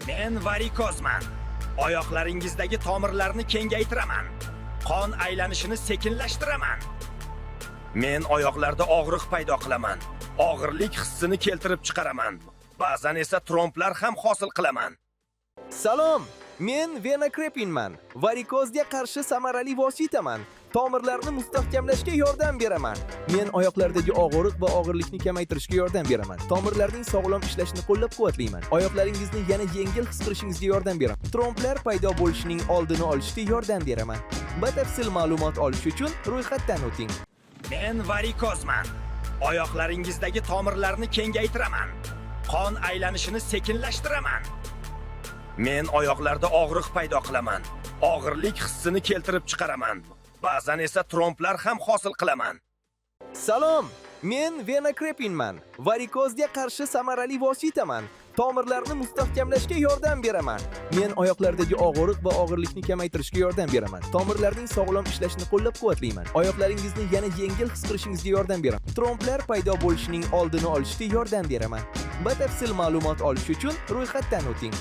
Men varikozman. Oyoqlaringizdagi tomirlarni kengaytiraman. Qon aylanishini sekinlashtiraman. Men oyoqlarda og'riq paydo qilaman. Og'irlik hissini keltirib chiqaraman. Ba'zan esa tromblar ham hosil qilaman. Salom, men Vena Krepinman. Varikozga qarshi samarali vositaman. Tomirlarni mustahkamlashga yordam beraman. Men oyoqlardagi og'riq va og'irlikni kamaytirishga yordam beraman. Tomirlarning sog'lom ishlashini qo'llab-quvvatlayman. Oyoqlaringizni yana yengil his qilishingizga yordam beraman. Tromblar paydo bo'lishining oldini olishga yordam beraman. Batafsil ma'lumot olish uchun ro'yxatdan o'ting. Men varikozman. Oyoqlaringizdagi tomirlarni kengaytiraman. Qon aylanishini sekinlashtiraman. Men oyoqlarda og'riq paydo qilaman. Og'irlik hissini keltirib chiqaraman. Ba'zan esa tromblar ham hosil qilaman. Salom, men Vena Krepinman. Varikozga qarshi samarali vositaman. Tomirlarni mustahkamlashga yordam beraman. Men oyoqlardagi og'riq va og'irlikni kamaytirishga yordam beraman. Tomirlarning sog'lom ishlashini qo'llab-quvvatlayman. Oyoqlaringizni yana yengil his qilishingizga yordam beraman. Tromblar paydo bo'lishining oldini olishga yordam beraman. Batafsil ma'lumot olish uchun ro'yxatdan o'ting.